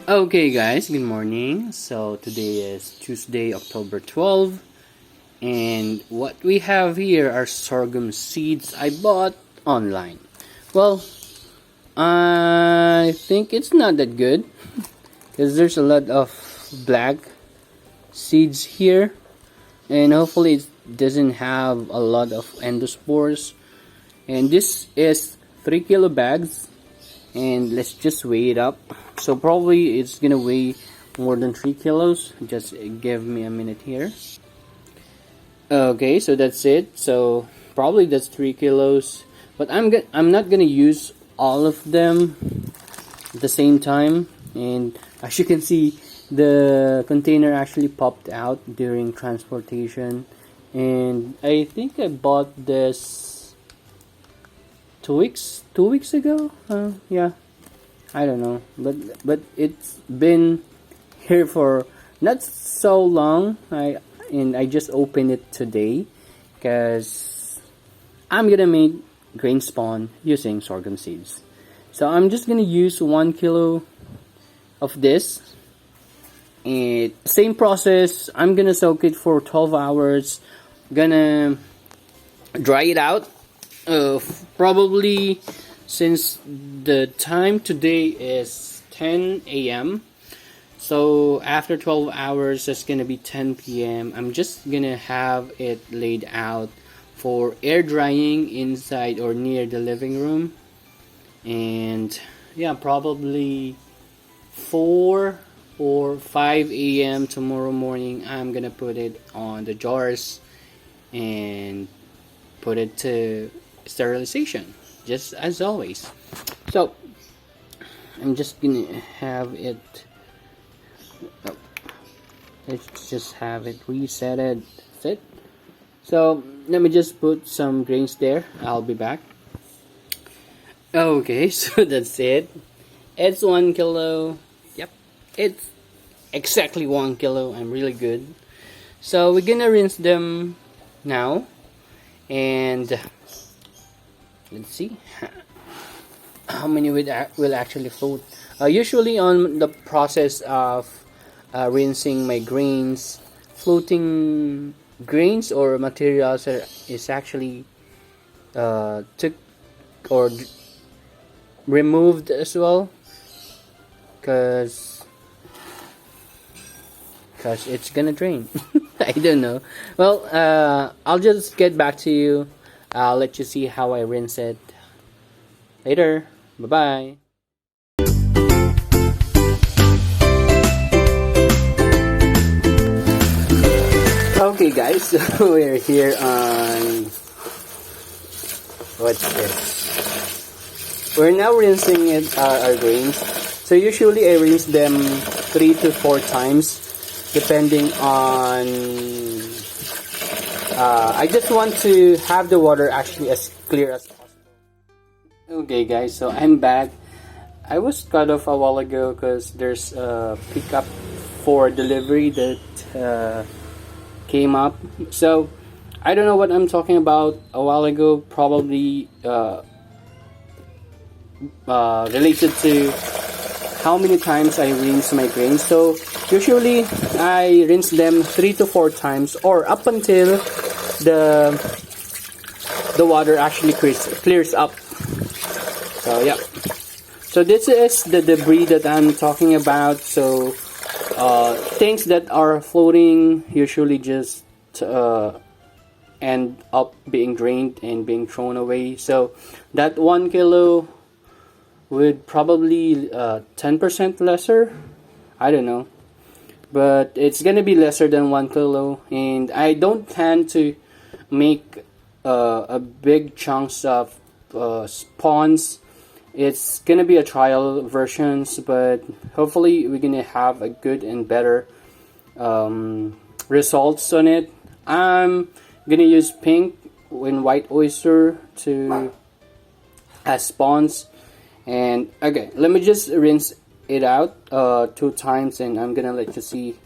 Okay guys, good morning. So today is Tuesday, October 12, and what we have here are sorghum seeds I bought online. Well, I think it's not that good because there's a lot of black seeds here, and hopefully it doesn't have a lot of endospores. And this is 3 kilo bags, and let's just weigh it up. So probably it's gonna weigh more than 3 kilos. Just give me a minute here. Okay, so that's it. So probably that's 3 kilos, but I'm not gonna use all of them at the same time. And as you can see, the container actually popped out during transportation, and I think I bought this 2 weeks ago. Yeah, I don't know, but it's been here for not so long. I just opened it today because I'm gonna make grain spawn using sorghum seeds. So I'm just gonna use 1 kilo of this. And same process. I'm gonna soak it for 12 hours. Gonna dry it out. Probably since the time today is 10 a.m. So after 12 hours, it's gonna be 10 p.m. I'm just gonna have it laid out for air drying inside or near the living room. And yeah, probably 4 or 5 a.m. tomorrow morning, I'm gonna put it on the jars and put it to sterilization, just as always. So I'm just gonna have it, let's just have it resetted. That's it. So let me just put some grains there. I'll be back. Okay, so that's it. It's 1 kilo. Yep, it's exactly 1 kilo. I'm really good. So we're gonna rinse them now, and let's see how many will actually float. Usually on the process of rinsing my grains, floating grains or materials is actually took or removed as well, because it's gonna drain. I don't know. Well, I'll just get back to you. I'll let you see how I rinse it later. Bye bye. Okay guys, so we're here on, what's this? We're now rinsing our grains. So usually I rinse them 3 to 4 times depending on, I just want to have the water actually as clear as possible. Okay guys, so I'm back. I was cut off a while ago because there's a pickup for delivery that came up. So I don't know what I'm talking about a while ago. Probably related to how many times I rinse my grains. So usually I rinse them 3 to 4 times, or up until the water actually clears up. So yeah, so this is the debris that I'm talking about. So things that are floating usually just end up being drained and being thrown away. So that 1 kilo would probably 10% lesser. I don't know, but it's gonna be lesser than 1 kilo. And I don't plan to make a big chunks of spawns. It's gonna be a trial versions, but hopefully we're gonna have a good and better results on it. I'm gonna use pink and white oyster to as spawns. And okay, let me just rinse it out 2 times, and I'm gonna let you see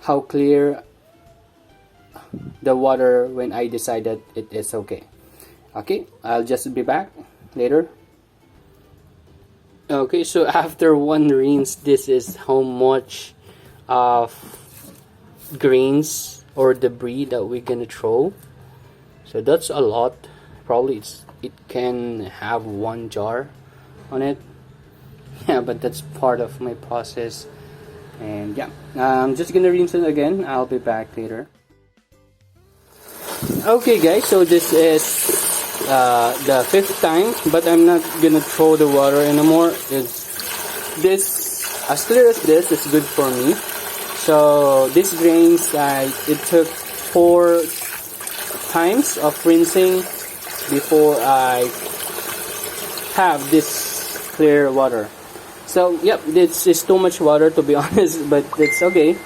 how clear the water when I decide that it is okay. Okay, I'll just be back later. Okay, so after one rinse, this is how much of grains or debris that we're gonna throw. So that's a lot. Probably it can have one jar on it. Yeah, but that's part of my process. And yeah, I'm just gonna rinse it again. I'll be back later. Okay guys, so this is the 5th time, but I'm not gonna throw the water anymore. This as clear as this is good for me. So these grains, it took 4 times of rinsing before I have this clear water. So yep, this is too much water to be honest, but it's okay.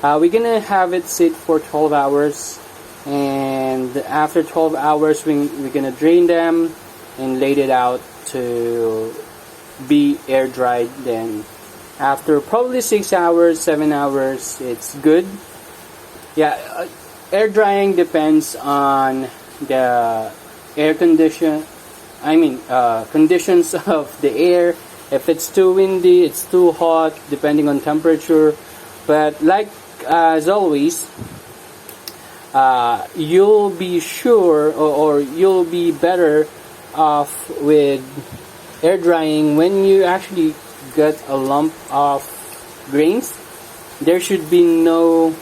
We're gonna have it sit for 12 hours, and after 12 hours we're gonna drain them and lay it out to be air dried. Then after probably 6 hours, 7 hours, it's good. Yeah, air drying depends on the air conditions of the air. If it's too windy, it's too hot, depending on temperature. But like as always, you'll be sure or you'll be better off with air drying when you actually get a lump of grains. There should be no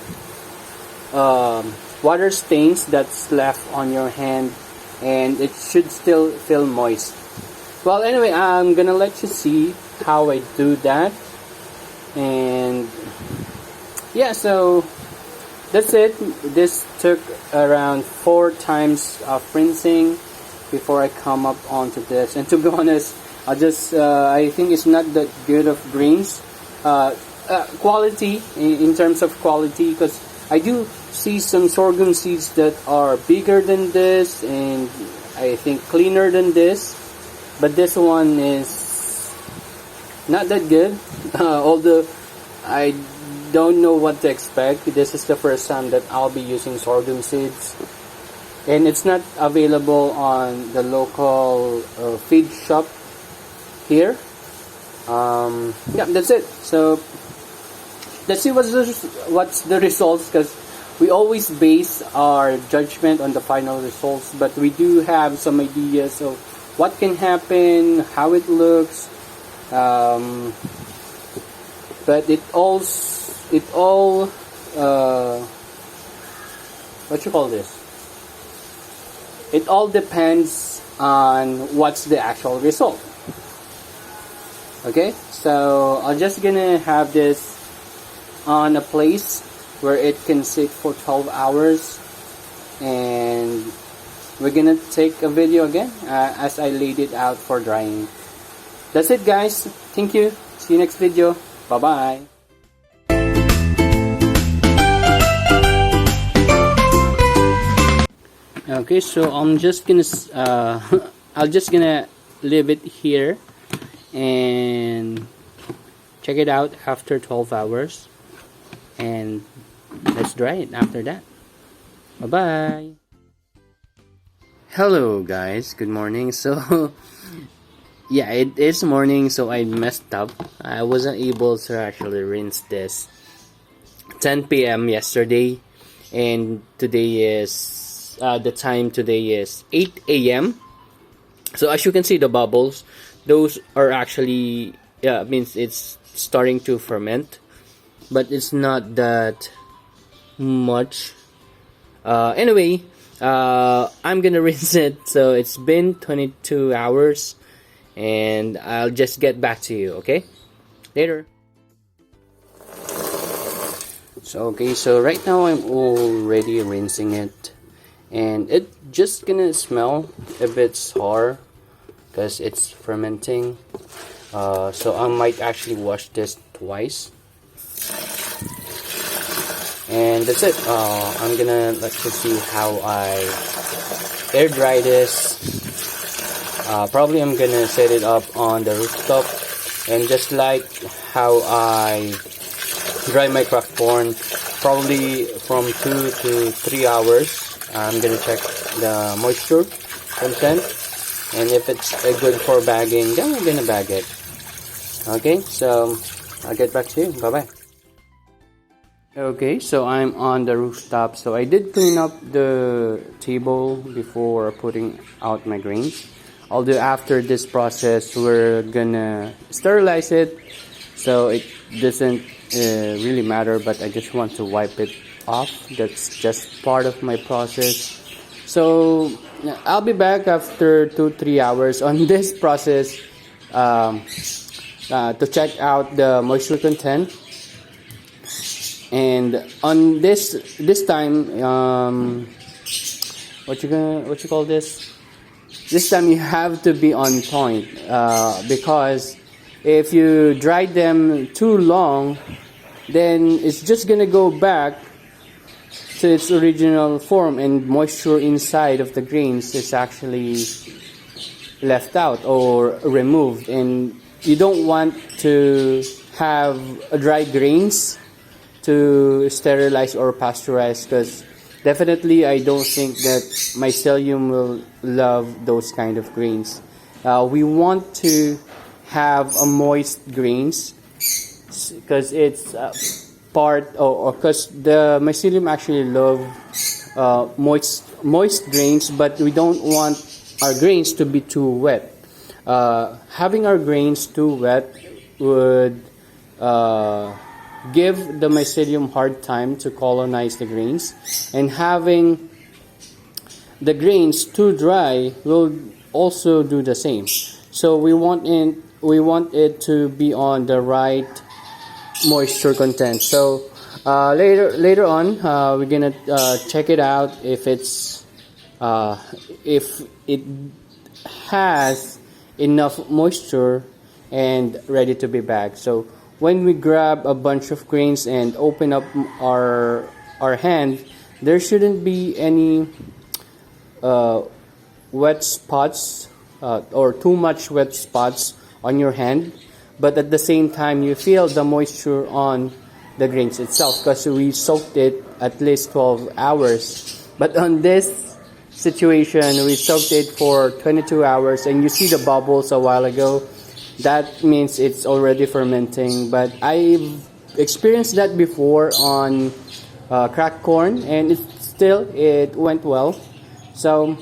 water stains that's left on your hand, and it should still feel moist. Well, anyway, I'm gonna let you see how I do that. And yeah, so that's it. This took around 4 times of rinsing before I come up onto this. And to be honest, I think it's not that good of grains quality, in terms of quality, because I do see some sorghum seeds that are bigger than this and I think cleaner than this, but this one is not that good. Although I don't know what to expect. This is the first time that I'll be using sorghum seeds, and it's not available on the local feed shop here. Yeah, that's it. So let's see what's the results, because we always base our judgment on the final results, but we do have some ideas of what can happen, how it looks, but it all what you call this? It all depends on what's the actual result. Okay, so I'm just gonna have this on a place where it can sit for 12 hours, and we're gonna take a video again as I laid it out for drying. That's it guys, thank you, see you next video, bye bye. Okay, so I'm just gonna I'm just gonna leave it here and check it out after 12 hours, and let's dry it after that. Bye bye. Hello guys, good morning. So yeah, it is morning, so I messed up. I wasn't able to actually rinse this 10 p.m. yesterday, and today is the time today is 8 a.m. So as you can see, the bubbles, those are actually, yeah, it means it's starting to ferment, but it's not that much. Anyway, I'm gonna rinse it. So it's been 22 hours, and I'll just get back to you, okay? Later. So okay, so right now I'm already rinsing it, and it just gonna smell a bit sour because it's fermenting. So I might actually wash this twice, and that's it. I'm gonna let you see how I air dry this. Probably I'm gonna set it up on the rooftop, and just like how I dry my cracked corn, probably from 2 to 3 hours. I'm gonna check the moisture content, and if it's good for bagging, then we're gonna bag it. Okay, so I'll get back to you. Bye bye. Okay, so I'm on the rooftop. So I did clean up the table before putting out my grains. Although after this process, we're gonna sterilize it, so it doesn't really matter. But I just want to wipe it off. That's just part of my process. So I'll be back after 2-3 hours on this process to check out the moisture content. And on this time, what you call this? This time you have to be on point because if you dry them too long, then it's just gonna go back to its original form, and moisture inside of the grains is actually left out or removed, and you don't want to have dry grains to sterilize or pasteurize, because definitely I don't think that mycelium will love those kind of grains. We want to have a moist grains because it's part, or because the mycelium actually love moist grains, but we don't want our grains to be too wet. Having our grains too wet would give the mycelium hard time to colonize the grains, and having the grains too dry will also do the same. So we want it to be on the right moisture content. So later on we're gonna check it out if it has enough moisture and ready to be bagged. So when we grab a bunch of grains and open up our hand, there shouldn't be any wet spots or too much wet spots on your hand, but at the same time you feel the moisture on the grains itself, because we soaked it at least 12 hours. But on this situation, we soaked it for 22 hours, and you see the bubbles a while ago. That means it's already fermenting. But I've experienced that before on cracked corn, and it went well. So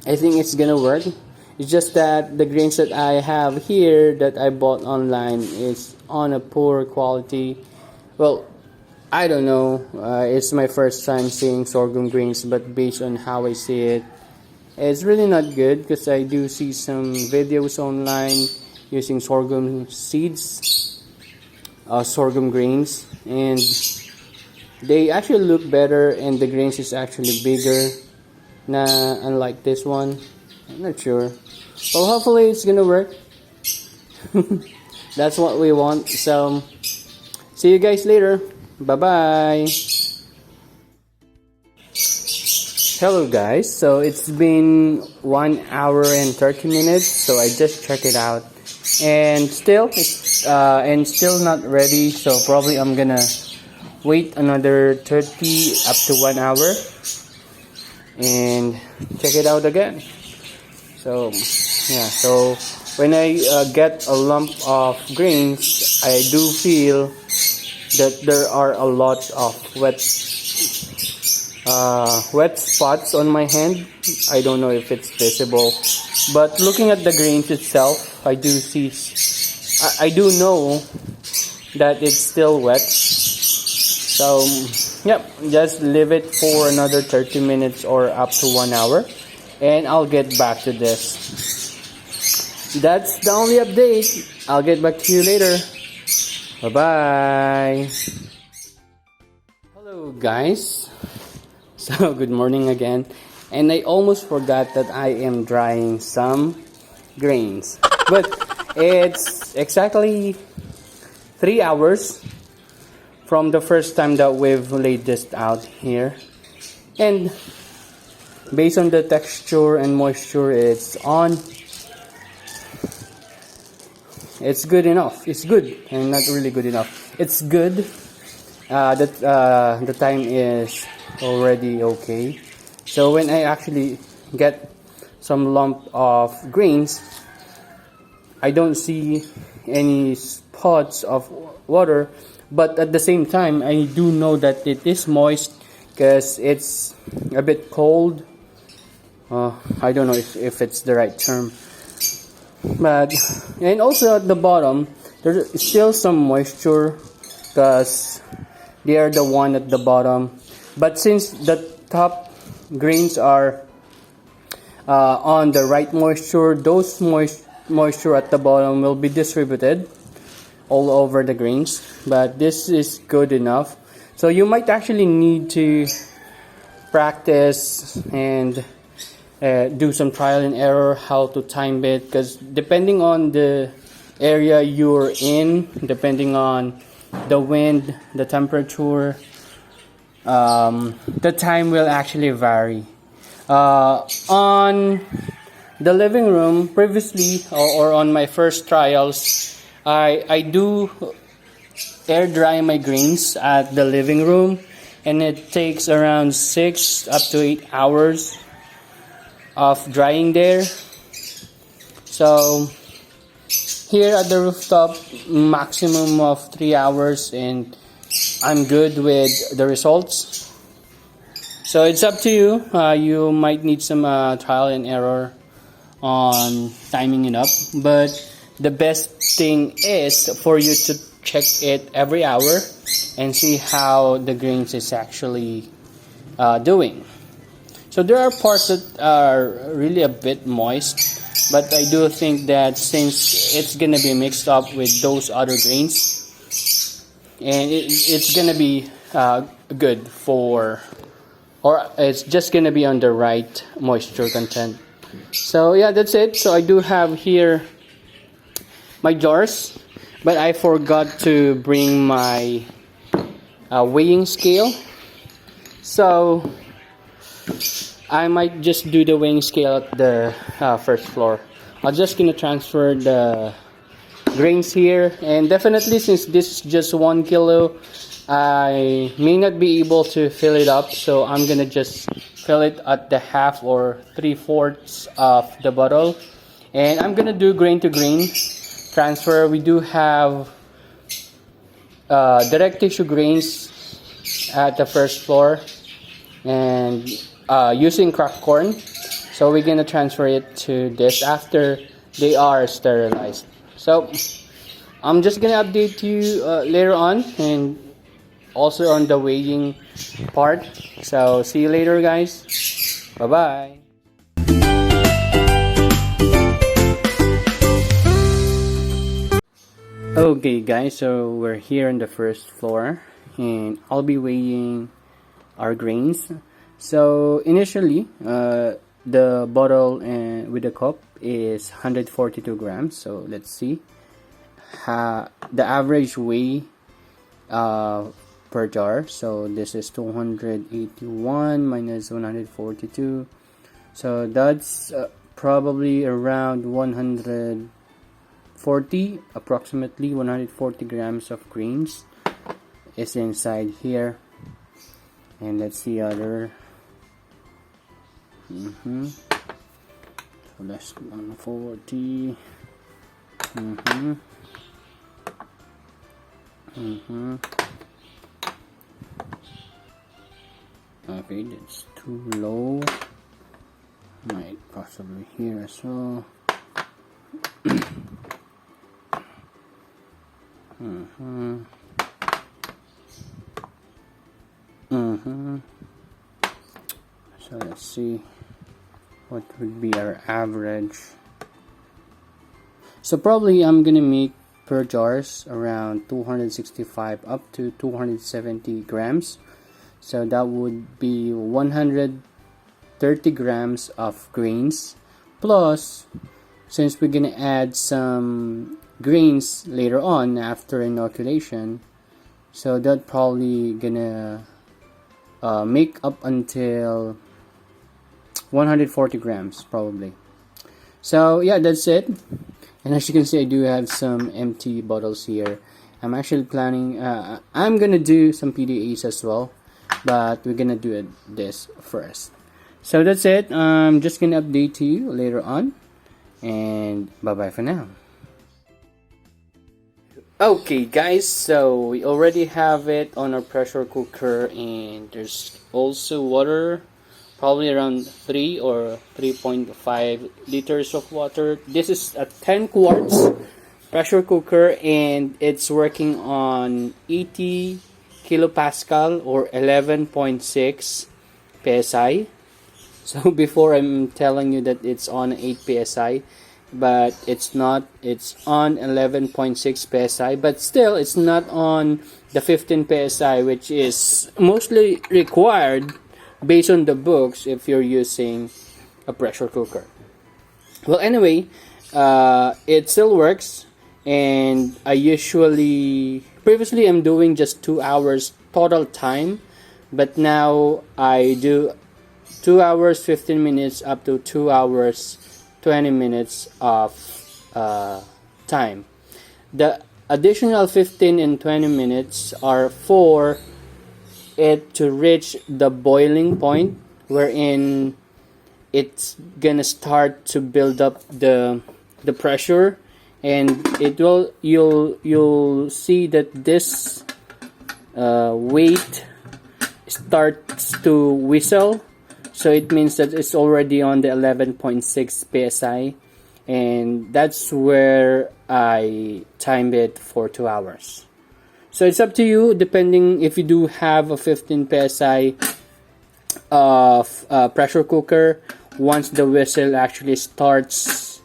I think it's gonna work. It's just that the grains that I have here that I bought online is on a poor quality. Well, I don't know. It's my first time seeing sorghum grains, but based on how I see it, it's really not good, because I do see some videos online using sorghum seeds, sorghum grains, and they actually look better, and the grains is actually bigger, unlike this one. I'm not sure. Well, hopefully it's gonna work. That's what we want. So see you guys later. Bye bye. Hello guys, so it's been 1 hour and 30 minutes, so I just checked it out, and still not ready. So probably I'm gonna wait another 30 up to 1 hour and check it out again. So yeah, so when I get a lump of grains, I do feel that there are a lot of wet spots on my hand. I don't know if it's visible, but looking at the grains itself, I do know that it's still wet. So yep, just leave it for another 30 minutes or up to 1 hour, and I'll get back to this. That's the only update. I'll get back to you later. Bye bye. Hello guys. So good morning again, and I almost forgot that I am drying some grains, but it's exactly 3 hours from the first time that we've laid this out here, and based on the texture and moisture it's good enough. It's good, and not really good enough. It's good. The time is already okay. So when I actually get some lump of grains, I don't see any spots of water, but at the same time I do know that it is moist because it's a bit cold. I don't know if it's the right term, but and also at the bottom there's still some moisture because they are the one at the bottom, but since the top grains are on the right moisture, those moisture at the bottom will be distributed all over the grains, but this is good enough. So you might actually need to practice and do some trial and error how to time it, because depending on the area you're in, depending on the wind, the temperature, the time will actually vary. On the living room previously, or on my first trials, I do air dry my grains at the living room, and it takes around 6 up to 8 hours of drying there. So here at the rooftop, maximum of 3 hours, and I'm good with the results. So it's up to you. You might need some trial and error on timing it up, but the best thing is for you to check it every hour and see how the grains is actually doing. So there are parts that are really a bit moist, but I do think that since it's gonna be mixed up with those other grains, and it's gonna be good for, or it's just gonna be on the right moisture content. So yeah, that's it. So I do have here my jars, but I forgot to bring my weighing scale, so I might just do the weighing scale at the first floor. I'm just gonna transfer the grains here, and definitely since this is just 1 kilo, I may not be able to fill it up, so I'm gonna just fill it at the half or 3/4 of the bottle, and I'm gonna do grain to grain transfer. We do have direct tissue grains at the first floor, and using cracked corn, so we're gonna transfer it to this after they are sterilized. So I'm just gonna update you later on, and also on the weighing part. So see you later, guys. Bye bye. Okay guys, so we're here on the first floor, and I'll be weighing our grains. So initially, the bottle with the cup is 142 grams. So let's see the average weight per jar. So this is 281 minus 142. So that's probably around 140, approximately 140 grams of grains is inside here. And let's see other. So that's 140. Okay, that's too low. Might possibly here as well. So let's see what would be our average. So probably I'm gonna make per jars around 265 up to 270 grams. So that would be 130 grams of grains, plus since we're gonna add some grains later on after inoculation, so that probably gonna make up until 140 grams probably. So yeah, that's it. And as you can see, I do have some empty bottles here. I'm actually planning, I'm gonna do some PDAs as well, but we're gonna do this first. So that's it. I'm just gonna update you later on, and bye bye for now. Okay guys, so we already have it on our pressure cooker, and there's also water, probably around 3 or 3.5 liters of water. This is a 10 quarts pressure cooker, and it's working on 80 kilopascal or 11.6 psi. So before, I'm telling you that it's on 8 psi, but it's not. It's on 11.6 psi, but still it's not on the 15 psi, which is mostly required based on the books if you're using a pressure cooker. Well, anyway, it still works, and I usually previously I'm doing just 2 hours total time, but now I do 2 hours 15 minutes up to 2 hours 20 minutes of time. The additional 15 and 20 minutes are for it to reach the boiling point, wherein it's gonna start to build up the pressure, and it will you'll see that this weight starts to whistle. So it means that it's already on the 11.6 psi, and that's where I timed it for 2 hours. So it's up to you, depending if you do have a 15 psi of pressure cooker. Once the whistle actually starts,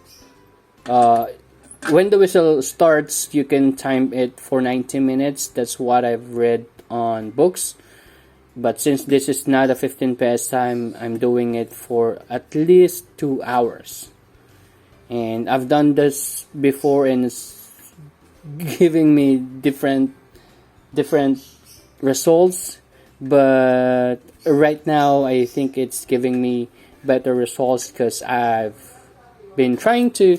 when the whistle starts, you can time it for 90 minutes. That's what I've read on books. But since this is not a 15 psi, I'm doing it for at least 2 hours. And I've done this before, and it's giving me different results. But right now, I think it's giving me better results because I've been trying to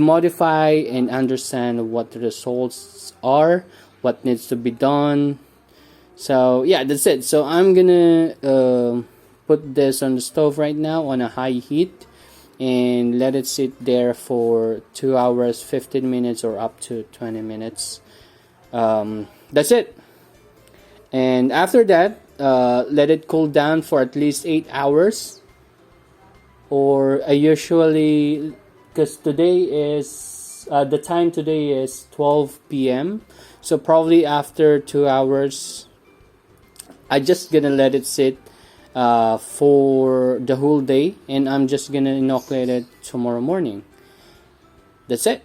modify and understand what the results are, what needs to be done. So yeah, that's it. So I'm gonna put this on the stove right now on a high heat and let it sit there for 2 hours 15 minutes or up to 20 minutes. That's it. And after that, let it cool down for at least 8 hours. Or I usually, because today is the time today is 12 p.m. So probably after 2 hours, I just gonna let it sit for the whole day, and I'm just gonna inoculate it tomorrow morning. That's it.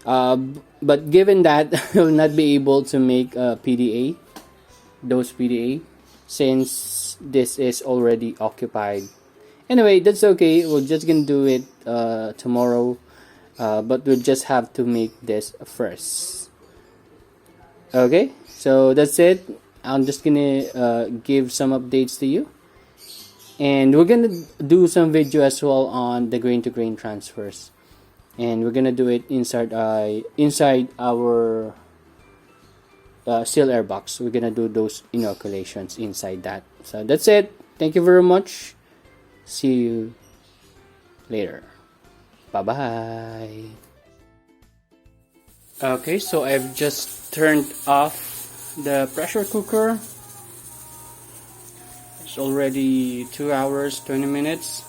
But given that I will not be able to make PDA, those PDA, since this is already occupied. Anyway, that's okay. We're just gonna do it tomorrow, but we'll just have to make this first. Okay, so that's it. I'm just gonna give some updates to you, and we're gonna do some video as well on the grain to grain transfers, and we're gonna do it inside our sealed air box. We're gonna do those inoculations inside that. So that's it. Thank you very much. See you later. Bye bye. Okay, so I've just turned off the pressure cooker. It's already 2 hours 20 minutes.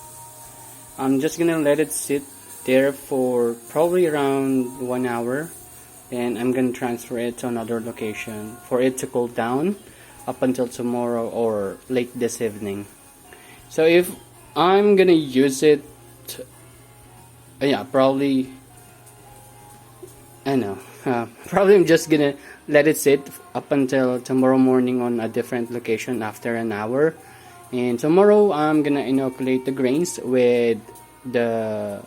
I'm just gonna let it sit there for probably around 1 hour, and I'm gonna transfer it to another location for it to cool down up until tomorrow or late this evening. So if I'm gonna use it, yeah, probably I know. Probably I'm just gonna let it sit up until tomorrow morning on a different location after an hour. And tomorrow I'm gonna inoculate the grains with the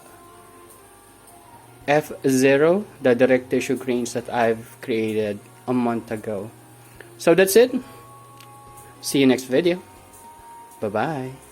F0, the direct tissue grains that I've created a month ago. So that's it. See you next video. Bye bye.